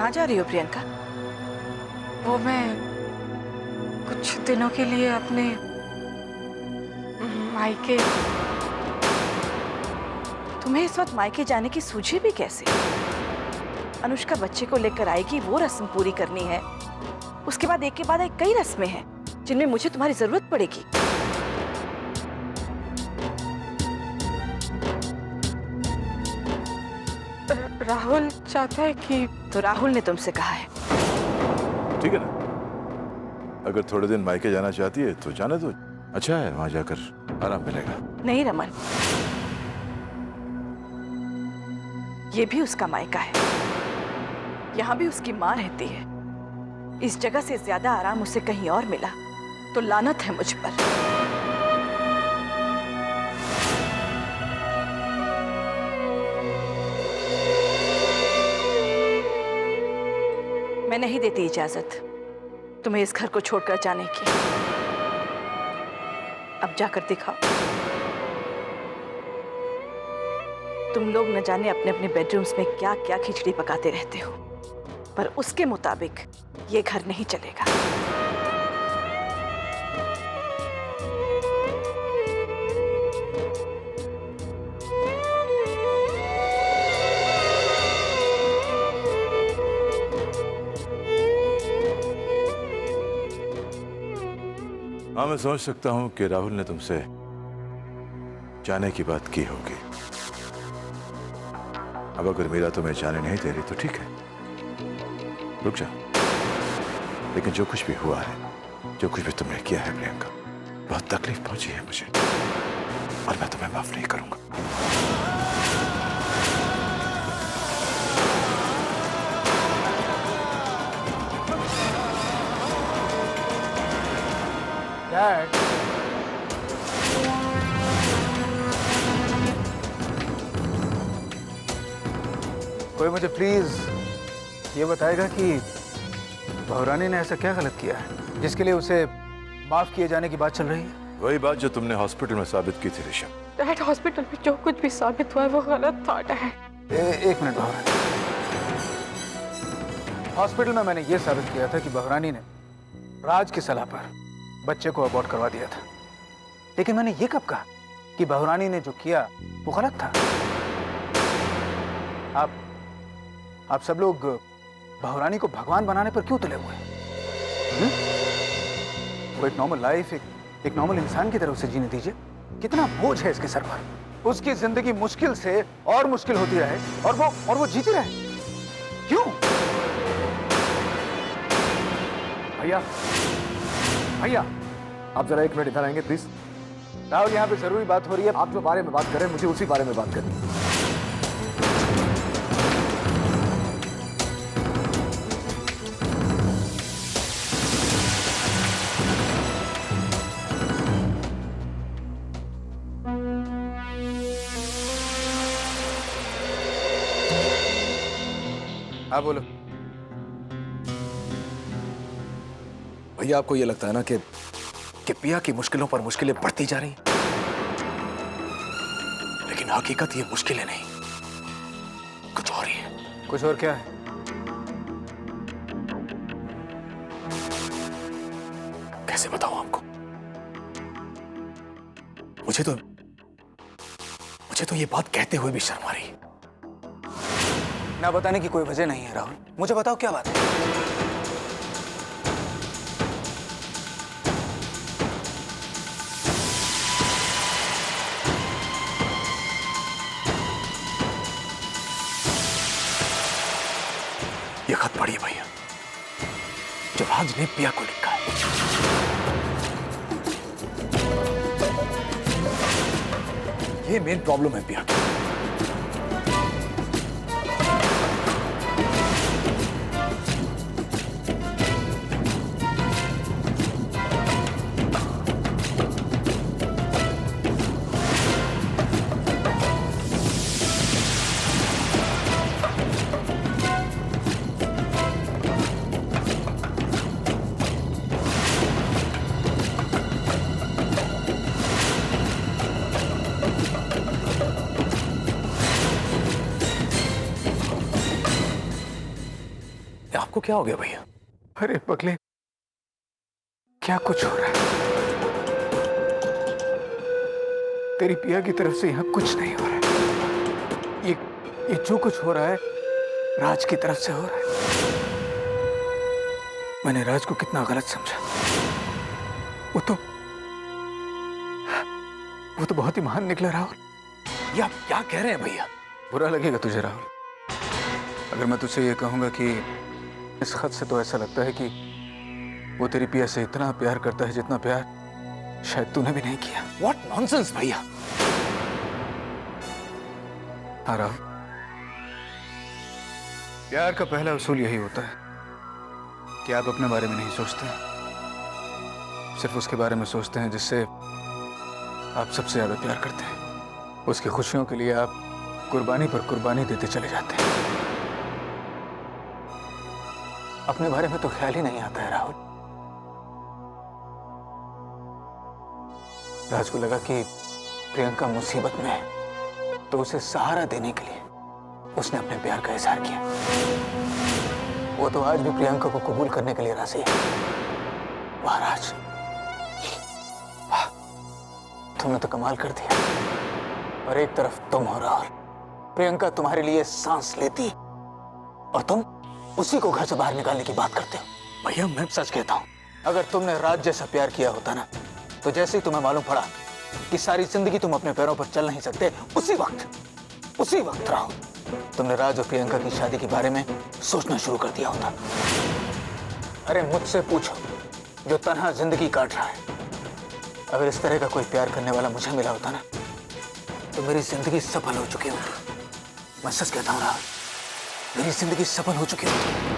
कहाँ जा रही हो प्रियंका? वो मैं कुछ दिनों के लिए अपने मायके। तुम्हें इस वक्त मायके जाने की सूझी भी कैसे? अनुष्का बच्चे को लेकर आएगी, वो रस्म पूरी करनी है। उसके बाद एक के बाद एक कई रस्में हैं जिनमें मुझे तुम्हारी जरूरत पड़ेगी। राहुल चाहता है कि। तो राहुल ने तुमसे कहा है। ठीक है ना, अगर थोड़े दिन मायके जाना चाहती है तो जाने दो। अच्छा है, वहां जाकर आराम मिलेगा। नहीं रमन, ये भी उसका मायका है। यहाँ भी उसकी माँ रहती है। इस जगह से ज्यादा आराम उसे कहीं और मिला तो लानत है मुझ पर। मैं नहीं देती इजाजत तुम्हें इस घर को छोड़कर जाने की। अब जाकर दिखाओ। तुम लोग न जाने अपने अपने बेडरूम्स में क्या क्या खिचड़ी पकाते रहते हो, पर उसके मुताबिक ये घर नहीं चलेगा। हाँ, मैं समझ सकता हूं कि राहुल ने तुमसे जाने की बात की होगी। अब अगर मीरा तुम्हें जाने नहीं दे रही तो ठीक है, रुक जाओ। लेकिन जो कुछ भी हुआ है, जो कुछ भी तुमने किया है प्रियंका, बहुत तकलीफ पहुंची है मुझे और मैं तुम्हें माफ नहीं करूंगा। डैड, कोई मुझे प्लीज ये बताएगा कि बहुरानी ने ऐसा क्या गलत किया है जिसके लिए उसे माफ किए जाने की बात चल रही है? वही बात जो तुमने हॉस्पिटल में साबित की थी ऋषभ। डैड, हॉस्पिटल में जो कुछ भी साबित हुआ है वो गलत था डैड। एक मिनट बहुरानी, हॉस्पिटल में मैंने ये साबित किया था कि बहुरानी ने राज की सलाह पर बच्चे को अबॉर्ट करवा दिया था। लेकिन मैंने ये कब कहा कि बहुरानी ने जो किया वो गलत था? आप सब लोग बहुरानी को भगवान बनाने पर क्यों तुले हुए हैं? वो एक नॉर्मल लाइफ, एक नॉर्मल इंसान की तरह उसे जीने दीजिए। कितना बोझ है इसके सर पर। उसकी जिंदगी मुश्किल से और मुश्किल होती रहे और वो जीती रहे। क्यों? भैया आप जरा एक मिनट इधर आएंगे प्लीज। राहुल, यहाँ पे जरूरी बात हो रही है। आप जो बारे में बात कर रहे हैं मुझे उसी बारे में बात करनी है। हाँ बोलो। भैया आपको ये लगता है ना कि पिया की मुश्किलों पर मुश्किलें बढ़ती जा रही हैं, लेकिन हकीकत ये मुश्किलें नहीं, कुछ और ही है। कुछ और क्या है? कैसे बताऊं आपको? मुझे तो ये बात कहते हुए भी शर्म आ रही है। ना बताने की कोई वजह नहीं है राहुल, मुझे बताओ क्या बात है। ये खत पढ़िए भैया, जो राज ने पिया को लिखा है। ये मेन प्रॉब्लम है पिया की। आपको क्या हो गया भैया? अरे पगले, क्या कुछ हो रहा है? तेरी पिया की तरफ से यहाँ कुछ नहीं हो रहा है। ये जो कुछ हो रहा है राज की तरफ से हो रहा है। मैंने राज को कितना गलत समझा। वो तो बहुत ही महान निकला राहुल। ये आप क्या कह रहे हैं भैया? बुरा लगेगा तुझे राहुल अगर मैं तुझसे ये कहूंगा कि इस खत से तो ऐसा लगता है कि वो तेरी पिया से इतना प्यार करता है जितना प्यार शायद तूने भी नहीं किया। What nonsense भैया! हाँ राहुल, प्यार का पहला उसूल यही होता है कि आप अपने बारे में नहीं सोचते, सिर्फ उसके बारे में सोचते हैं जिससे आप सबसे ज्यादा प्यार करते हैं। उसकी खुशियों के लिए आप कुर्बानी पर कुर्बानी देते चले जाते हैं। अपने बारे में तो ख्याल ही नहीं आता है राहुल। राज को लगा कि प्रियंका मुसीबत में है तो उसे सहारा देने के लिए उसने अपने प्यार का इजहार किया। वो तो आज भी प्रियंका को कबूल करने के लिए राजी है। वाह राज, वाह, तुमने तो कमाल कर दिया। और एक तरफ तुम हो राहुल, प्रियंका तुम्हारे लिए सांस लेती और तुम उसी को घर से बाहर निकालने की बात करते हो। भैया मैं सच कहता हूं, अगर तुमने राज जैसा प्यार किया होता ना, तो जैसे ही तुम्हें मालूम पड़ा कि सारी जिंदगी तुम अपने पैरों पर चल नहीं सकते, उसी वक्त राहुल तुमने राज और प्रियंका की शादी के बारे में सोचना शुरू कर दिया होता। अरे मुझसे पूछो जो तन्हा जिंदगी काट रहा है, अगर इस तरह का कोई प्यार करने वाला मुझे मिला होता ना, तो मेरी जिंदगी सफल हो चुकी होती। मैं सच कहता हूँ राहुल, मेरी जिंदगी सफल हो चुकी होती।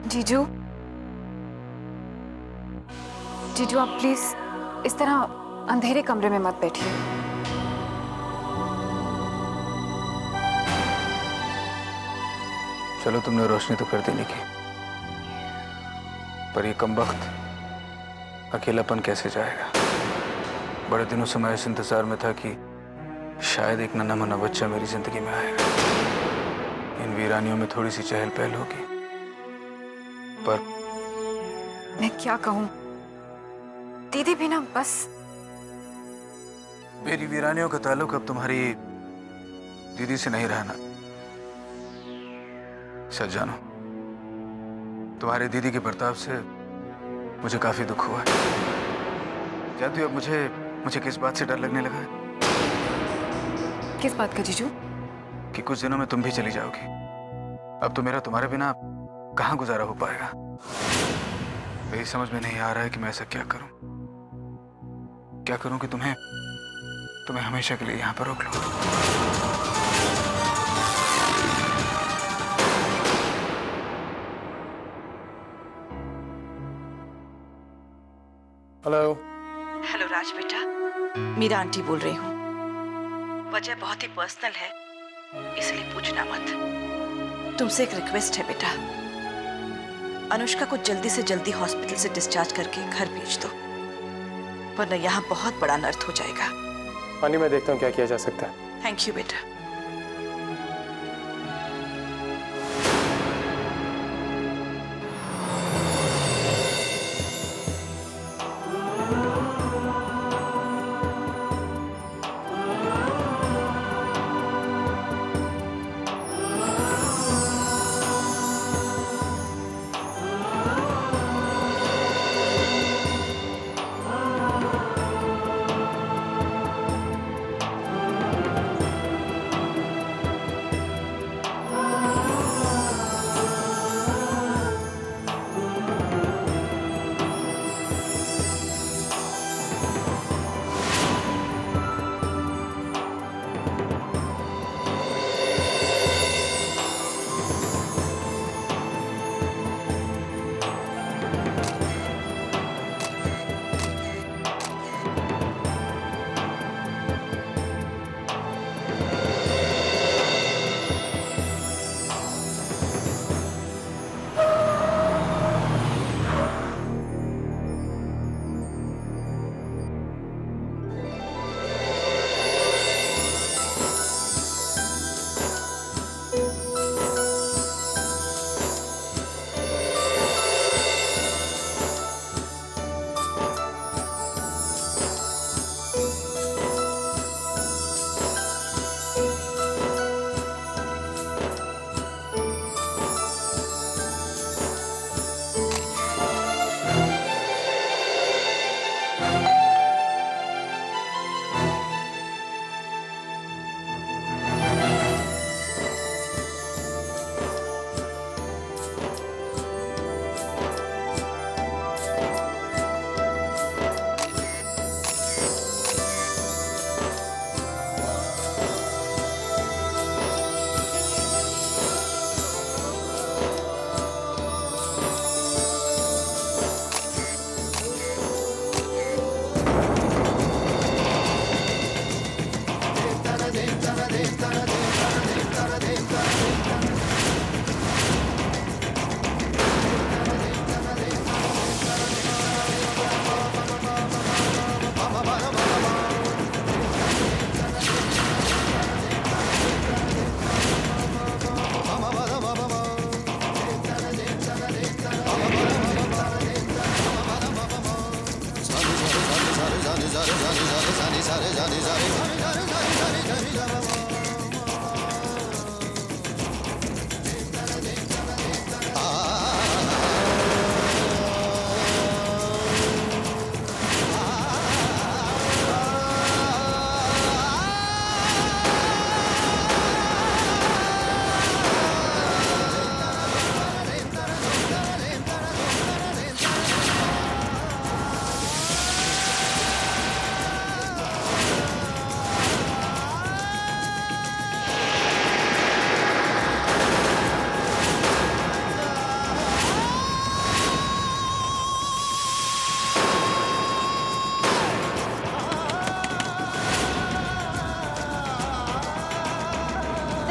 जीजू, जीजू आप प्लीज इस तरह अंधेरे कमरे में मत बैठिए। चलो तुमने रोशनी तो कर दी की, पर ये कमबख्त अकेलापन कैसे जाएगा? बड़े दिनों से मैं इस इंतजार में था कि शायद एक नन्हा मुन्ना बच्चा मेरी जिंदगी में आएगा। इन वीरानियों में थोड़ी सी चहल पहल होगी, पर मैं क्या कहूँ, दीदी भी ना बस। मेरी वीरानियों का ताल्लुक अब तुम्हारी दीदी से नहीं रहना। सच जानो, तुम्हारी दीदी के बर्ताव से मुझे काफी दुख हुआ है। जानती हो अब मुझे किस बात से डर लगने लगा है? किस बात का जीजू? कि कुछ दिनों में तुम भी चली जाओगी। अब तो मेरा तुम्हारे बिना कहाँ गुजारा हो पाएगा? मेरी समझ में नहीं आ रहा है कि मैं ऐसा क्या करूं कि तुम्हें हमेशा के लिए यहाँ पर रोक लूं। हेलो। हेलो राज बेटा, मीरा आंटी बोल रही हूँ। वजह बहुत ही पर्सनल है, इसलिए पूछना मत। तुमसे एक रिक्वेस्ट है बेटा, अनुष्का को जल्दी से जल्दी हॉस्पिटल से डिस्चार्ज करके घर भेज दो, वरना यहाँ बहुत बड़ा अनर्थ हो जाएगा। पानी मैं देखता हूँ क्या किया जा सकता है। थैंक यू बेटा।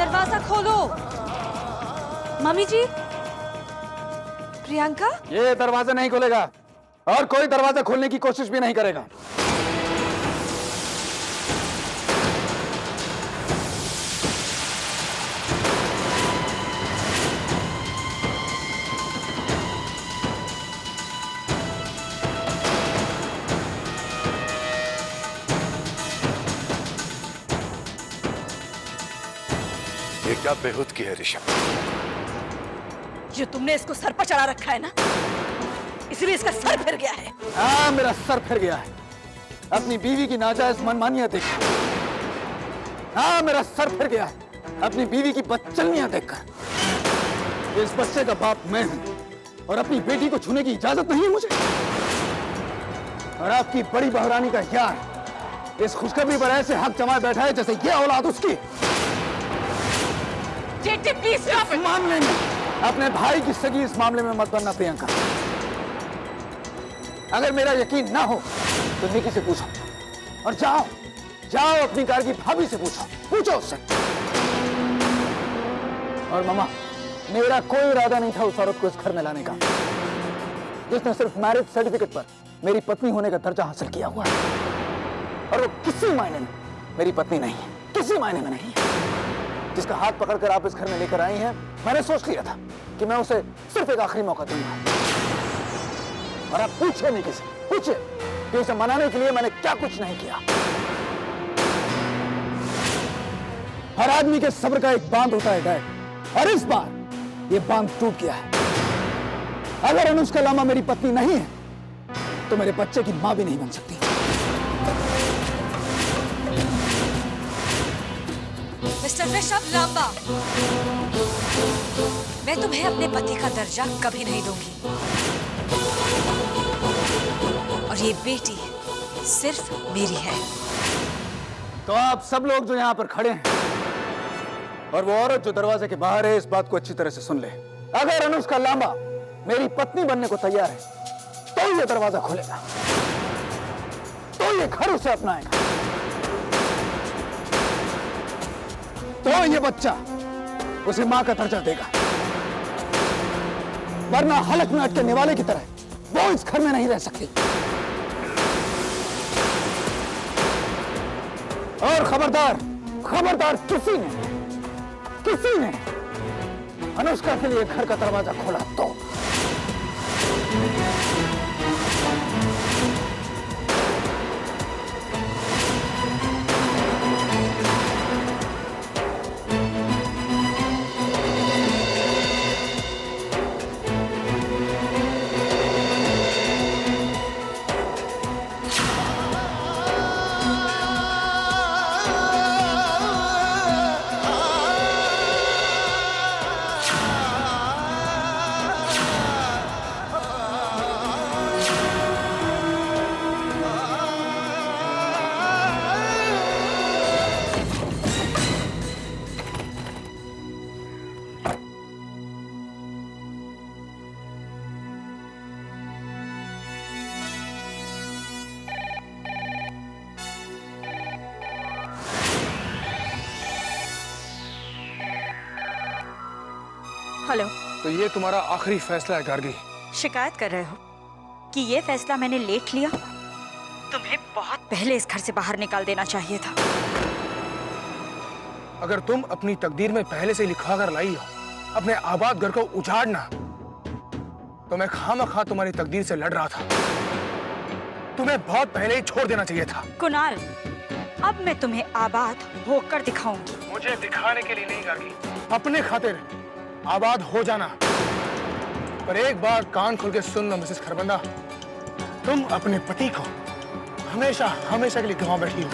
दरवाजा खोलो। मम्मी जी। प्रियंका। ये दरवाजा नहीं खुलेगा और कोई दरवाजा खोलने की कोशिश भी नहीं करेगा। ये क्या बेहूद की है ऋषभ? जो तुमने इसको सर पर चढ़ा रखा है ना, इसलिए इसका सर फिर गया है। हाँ, मेरा सर फिर गया है अपनी बीवी की नाजायज मनमानियां देखकर। हाँ, मेरा सर फिर गया है अपनी बीवी की बदचलनियां देखकर। इस बच्चे का बाप मैं हूं और अपनी बेटी को छूने की इजाजत नहीं है मुझे। और आपकी बड़ी बहरानी का यार इस खुशखबरी पर ऐसे हक जमाए बैठा है जैसे ये औलाद उसकी। प्लीज इस मामले में अपने भाई की सगी इस मामले में मत बनना प्रियंका। अगर मेरा यकीन ना हो तो निकी से पूछो और जाओ जाओ अपनी कार की भाभी से पूछो उससे। और मामा, मेरा कोई इरादा नहीं था उस औरत को इस घर में लाने का जिसने सिर्फ मैरिज सर्टिफिकेट पर मेरी पत्नी होने का दर्जा हासिल किया हुआ है। और वो किसी मायने में मेरी पत्नी नहीं है, किसी मायने में नहीं है। जिसका हाथ पकड़कर आप इस घर में लेकर आई हैं, मैंने सोच लिया था कि मैं उसे सिर्फ एक आखिरी मौका दूंगा। और आप पूछे नहीं किसी, पूछे कि उसे मनाने के लिए मैंने क्या कुछ नहीं किया। हर आदमी के सब्र का एक बांध होता है डैड, और इस बार ये बांध टूट गया है। अगर अनुष्का लांबा मेरी पत्नी नहीं है तो मेरे बच्चे की मां भी नहीं बन सकती। मिस्टर ऋषभ लांबा, मैं तुम्हें अपने पति का दर्जा कभी नहीं दूंगी। और ये बेटी सिर्फ मेरी है। तो आप सब लोग जो यहाँ पर खड़े हैं और वो औरत जो दरवाजे के बाहर है, इस बात को अच्छी तरह से सुन ले। अगर अनुष्का लांबा मेरी पत्नी बनने को तैयार है तो ये दरवाजा खुलेगा, तो ये घर उसे अपनाएगा, तो ये बच्चा उसे मां का दर्जा देगा। वरना हलक में अटके निवाले की तरह वो इस घर में नहीं रह सकती। और खबरदार, खबरदार, किसी ने अनुष्का के लिए घर का दरवाजा खोला तो हेलो। तो ये तुम्हारा आखिरी फैसला है गार्गी? शिकायत कर रहे हो कि ये फैसला मैंने लेट लिया? तुम्हें बहुत पहले इस घर से बाहर निकाल देना चाहिए था। अगर तुम अपनी तकदीर में पहले से लिखा कर लाई हो अपने आबाद घर को उजाड़ना, तो मैं खामखा तुम्हारी तकदीर से लड़ रहा था। तुम्हें बहुत पहले ही छोड़ देना चाहिए था। कुणाल, अब मैं तुम्हें आबाद होकर दिखाऊंगी। मुझे दिखाने के लिए नहीं गार्गी, अपने खातिर आबाद हो जाना। पर एक बार कान खोल के सुन लो मिसेस खरबंदा, तुम अपने पति को हमेशा हमेशा के लिए गंवा बैठी हो।